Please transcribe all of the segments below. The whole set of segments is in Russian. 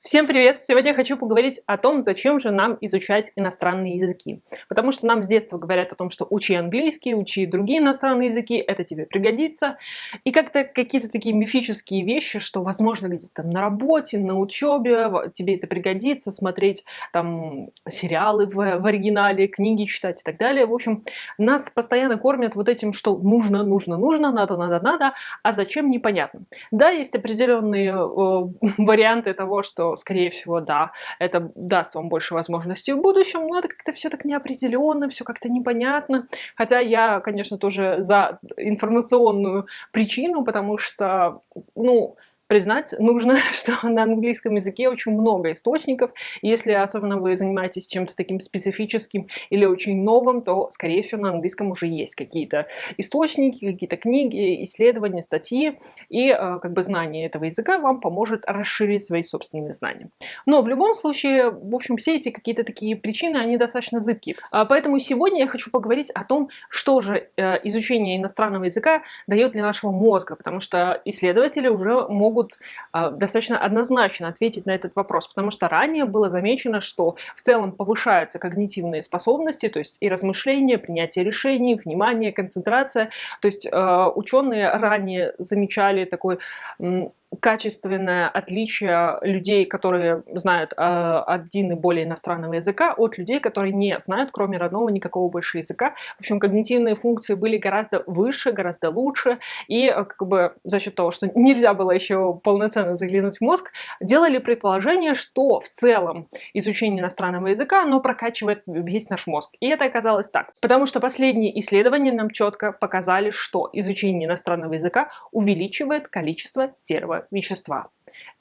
Всем привет! Сегодня я хочу поговорить о том, зачем же нам изучать иностранные языки. Потому что нам с детства говорят о том, что учи английский, учи другие иностранные языки, это тебе пригодится. И как-то какие-то такие мифические вещи, что, возможно, где-то там на работе, на учебе тебе это пригодится, смотреть там сериалы в оригинале, книги читать и так далее. В общем, нас постоянно кормят вот этим, что нужно, нужно, нужно, надо, надо, надо, а зачем непонятно. Да, есть определенные варианты того, что, скорее всего, да, это даст вам больше возможностей в будущем, но это как-то все так неопределенно, все как-то непонятно. Хотя я, конечно, тоже за информационную причину, потому что, ну, признать нужно, что на английском языке очень много источников. И если особенно вы занимаетесь чем-то таким специфическим или очень новым, то, скорее всего, на английском уже есть какие-то источники, какие-то книги, исследования, статьи. И как бы знание этого языка вам поможет расширить свои собственные знания. Но в любом случае, в общем, все эти какие-то такие причины, они достаточно зыбкие. Поэтому сегодня я хочу поговорить о том, что же изучение иностранного языка дает для нашего мозга, потому что исследователи уже могут достаточно однозначно ответить на этот вопрос, потому что ранее было замечено, что в целом повышаются когнитивные способности, то есть и размышления, принятие решений, внимание, концентрация. То есть ученые ранее замечали такой качественное отличие людей, которые знают один и более иностранного языка, от людей, которые не знают, кроме родного, никакого больше языка. В общем, когнитивные функции были гораздо выше, гораздо лучше, и как бы за счет того, что нельзя было еще полноценно заглянуть в мозг, делали предположение, что в целом изучение иностранного языка, оно прокачивает весь наш мозг. И это оказалось так. Потому что последние исследования нам четко показали, что изучение иностранного языка увеличивает количество серого вещества.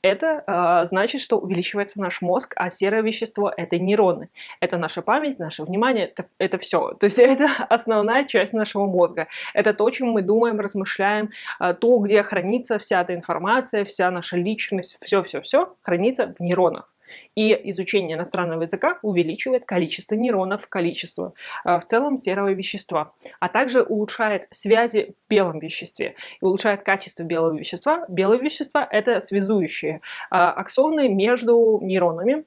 Это значит, что увеличивается наш мозг, а серое вещество – это нейроны. Это наша память, наше внимание, это все. То есть это основная часть нашего мозга. Это то, чем мы думаем, размышляем, то, где хранится вся эта информация, вся наша личность, все-все-все хранится в нейронах. И изучение иностранного языка увеличивает количество нейронов, количество в целом серого вещества, а также улучшает связи в белом веществе и улучшает качество белого вещества. Белое вещество – это связующие аксоны между нейронами.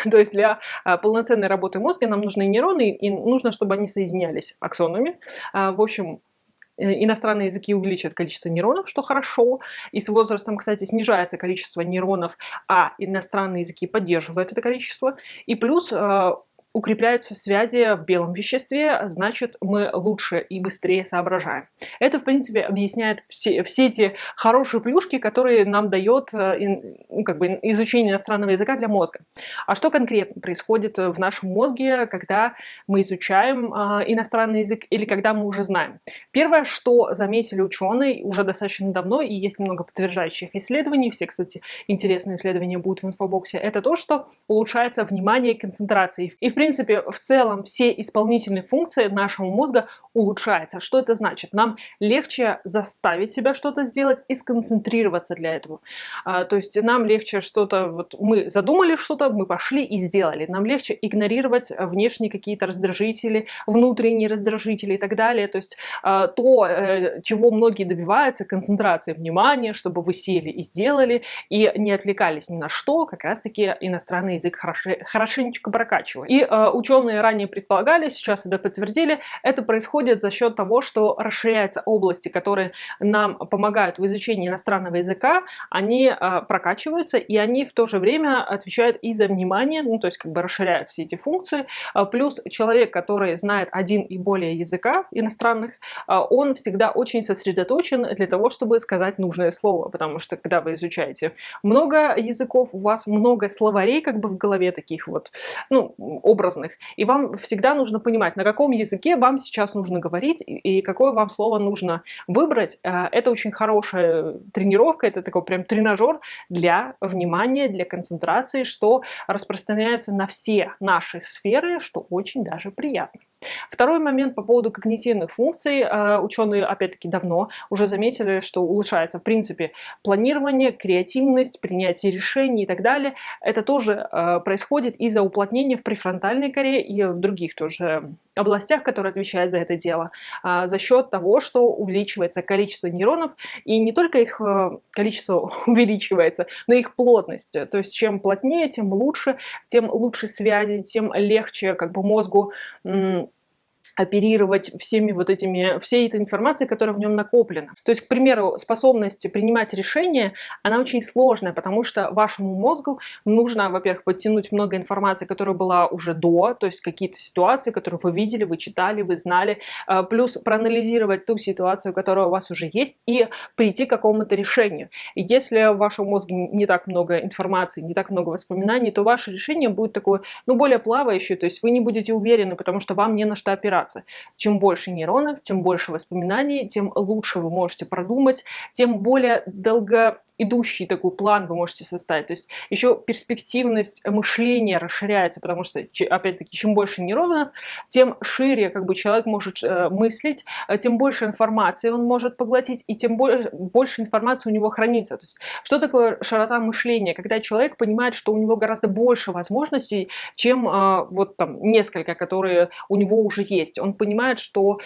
То есть для полноценной работы мозга нам нужны нейроны, и нужно, чтобы они соединялись аксонами. В общем, иностранные языки увеличивают количество нейронов, что хорошо. И с возрастом, кстати, снижается количество нейронов, а иностранные языки поддерживают это количество. И плюс укрепляются связи в белом веществе, значит, мы лучше и быстрее соображаем. Это, в принципе, объясняет все эти хорошие плюшки, которые нам дает как бы изучение иностранного языка для мозга. А что конкретно происходит в нашем мозге, когда мы изучаем иностранный язык или когда мы уже знаем? Первое, что заметили ученые уже достаточно давно, и есть много подтверждающих исследований, все, кстати, интересные исследования будут в инфобоксе, это то, что улучшается внимание и концентрация. И, в принципе, в целом все исполнительные функции нашего мозга улучшаются. Что это значит? Нам легче заставить себя что-то сделать и сконцентрироваться для этого. То есть нам легче что-то, вот мы задумали что-то, мы пошли и сделали. Нам легче игнорировать внешние какие-то раздражители, внутренние раздражители и так далее. То есть то, чего многие добиваются, концентрации внимания, чтобы вы сели и сделали, и не отвлекались ни на что, как раз-таки иностранный язык хорошенечко прокачивает. И ученые ранее предполагали, сейчас это подтвердили, это происходит за счет того, что расширяются области, которые нам помогают в изучении иностранного языка, они прокачиваются, и они в то же время отвечают и за внимание, ну, то есть как бы расширяют все эти функции. Плюс человек, который знает один и более языка иностранных, он всегда очень сосредоточен для того, чтобы сказать нужное слово, потому что когда вы изучаете много языков, у вас много словарей как бы в голове таких вот, ну, образных, и вам всегда нужно понимать, на каком языке вам сейчас нужно говорить и какое вам слово нужно выбрать. Это очень хорошая тренировка, это такой прям тренажер для внимания, для концентрации, что распространяется на все наши сферы, что очень даже приятно. Второй момент по поводу когнитивных функций. Ученые, опять-таки, давно уже заметили, что улучшается, в принципе, планирование, креативность, принятие решений и так далее. Это тоже происходит из-за уплотнения в префронтальной коре и в других тоже областях, которые отвечают за это дело, за счет того, что увеличивается количество нейронов, и не только их количество увеличивается, но и их плотность. То есть чем плотнее, тем лучше связи, тем легче как бы мозгу оперировать всей этой информацией, которая в нем накоплена. То есть, к примеру, способность принимать решения, она очень сложная, потому что вашему мозгу нужно, во-первых, подтянуть много информации, которая была уже до, то есть какие-то ситуации, которые вы видели, вы читали, вы знали, плюс проанализировать ту ситуацию, которая у вас уже есть, и прийти к какому-то решению. И если в вашем мозге не так много информации, не так много воспоминаний, то ваше решение будет такое, более плавающее, то есть вы не будете уверены, потому что вам не на что опираться. Чем больше нейронов, тем больше воспоминаний, тем лучше вы можете продумать, тем более долгоидущий такой план вы можете составить. То есть еще перспективность мышления расширяется, потому что, опять-таки, чем больше нейронов, тем шире как бы человек может мыслить, тем больше информации он может поглотить, и тем больше информации у него хранится. То есть, что такое широта мышления? Когда человек понимает, что у него гораздо больше возможностей, чем вот там несколько, которые у него уже есть. Он понимает, что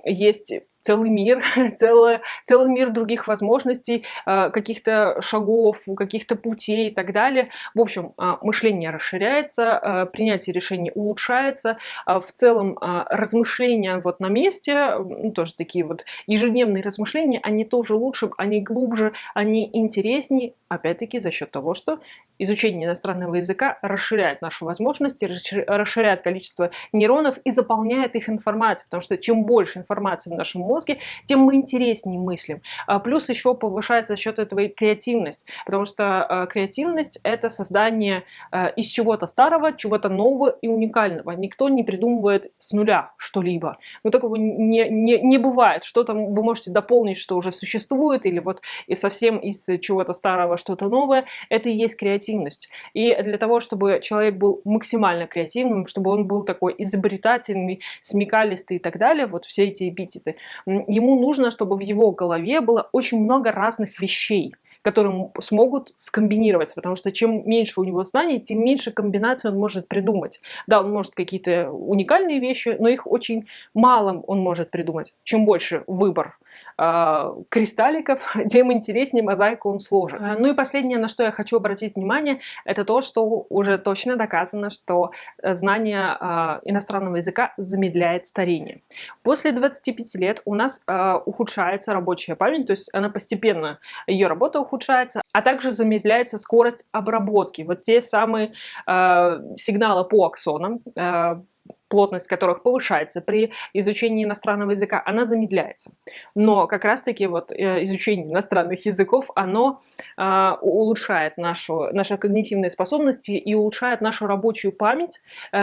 есть целый мир, целый мир других возможностей, каких-то шагов, каких-то путей и так далее. В общем, мышление расширяется, принятие решений улучшается, в целом размышления вот на месте, тоже такие вот ежедневные размышления, они тоже лучше, они глубже, они интереснее, опять-таки за счет того, что изучение иностранного языка расширяет наши возможности, расширяет количество нейронов и заполняет их информацией, потому что чем больше информации в нашем мозге, тем мы интереснее мыслим. Плюс еще повышается за счет этого и креативность, потому что креативность – это создание из чего-то старого, чего-то нового и уникального. Никто не придумывает с нуля что-либо. Но такого не бывает. Что-то вы можете дополнить, что уже существует, или вот и совсем из чего-то старого что-то новое. Это и есть креативность. И для того, чтобы человек был максимально креативным, чтобы он был такой изобретательный, смекалистый и так далее, вот все эти эпитеты, ему нужно, чтобы в его голове было очень много разных вещей, которые смогут скомбинироваться, потому что чем меньше у него знаний, тем меньше комбинаций он может придумать. Да, он может какие-то уникальные вещи, но их очень мало он может придумать. Чем больше выбор кристалликов, тем интереснее мозаику он сложит. Ну и последнее, на что я хочу обратить внимание, это то, что уже точно доказано, что знание иностранного языка замедляет старение. После 25 лет у нас ухудшается рабочая память, то есть она постепенно, ее работа ухудшается, а также замедляется скорость обработки. Вот те самые сигналы по аксонам, плотность которых повышается при изучении иностранного языка, она замедляется. Но как раз-таки вот изучение иностранных языков, оно улучшает наши когнитивные способности и улучшает нашу рабочую память,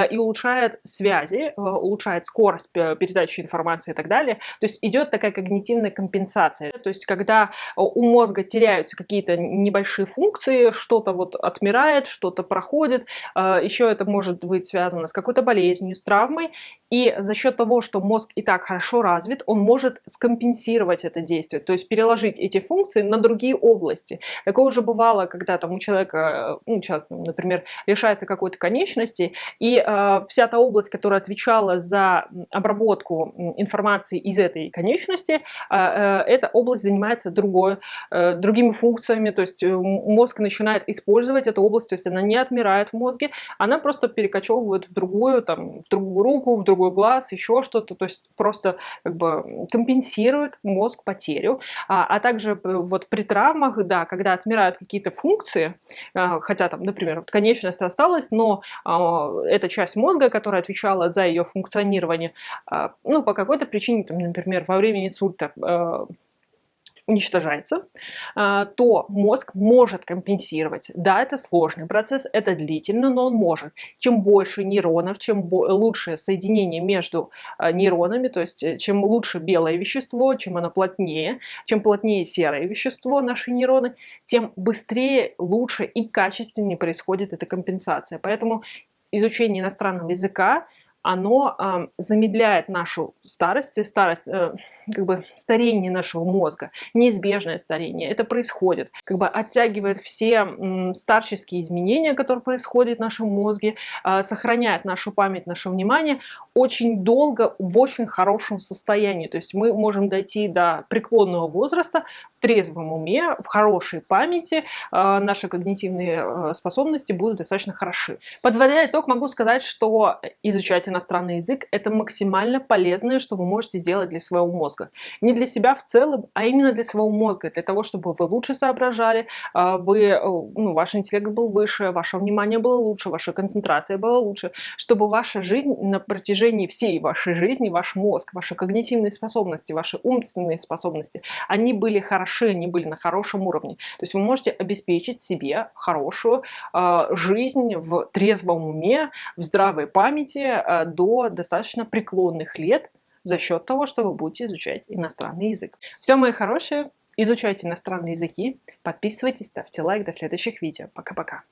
и улучшает связи, улучшает скорость передачи информации и так далее. То есть идет такая когнитивная компенсация. То есть когда у мозга теряются какие-то небольшие функции, что-то вот отмирает, что-то проходит, еще это может быть связано с какой-то болезнью, с травмой, и за счет того, что мозг и так хорошо развит, он может скомпенсировать это действие, то есть переложить эти функции на другие области. Такое уже бывало, когда там у человека, человек, например, лишается какой-то конечности, и вся та область, которая отвечала за обработку информации из этой конечности, эта область занимается другими функциями, то есть мозг начинает использовать эту область, то есть она не отмирает в мозге, она просто перекочевывает в другую руку, в другой глаз, еще что-то, то есть просто как бы компенсирует мозг потерю. А также вот при травмах, да, когда отмирают какие-то функции, хотя там, например, вот конечность осталась, но эта часть мозга, которая отвечала за ее функционирование, по какой-то причине, там, например, во время инсульта уничтожается, то мозг может компенсировать. Да, это сложный процесс, это длительно, но он может. Чем больше нейронов, чем лучше соединение между нейронами, то есть чем лучше белое вещество, чем оно плотнее, чем плотнее серое вещество, наши нейроны, тем быстрее, лучше и качественнее происходит эта компенсация. Поэтому изучение иностранного языка оно замедляет нашу старость, как бы старение нашего мозга, неизбежное старение. Это происходит, как бы оттягивает все старческие изменения, которые происходят в нашем мозге, сохраняет нашу память, наше внимание очень долго в очень хорошем состоянии. То есть мы можем дойти до преклонного возраста в трезвом уме, в хорошей памяти, наши когнитивные способности будут достаточно хороши. Подводя итог, могу сказать, что изучать иностранный язык – это максимально полезное, что вы можете сделать для своего мозга. Не для себя в целом, а именно для своего мозга, для того, чтобы вы лучше соображали, ваш интеллект был выше, ваше внимание было лучше, ваша концентрация была лучше, чтобы ваша жизнь на протяжении всей вашей жизни, ваш мозг, ваши когнитивные способности, ваши умственные способности, они были хороши, они были на хорошем уровне. То есть вы можете обеспечить себе хорошую жизнь в трезвом уме, в здравой памяти до достаточно преклонных лет за счет того, что вы будете изучать иностранный язык. Все, мои хорошие, изучайте иностранные языки, подписывайтесь, ставьте лайк. До следующих видео. Пока-пока.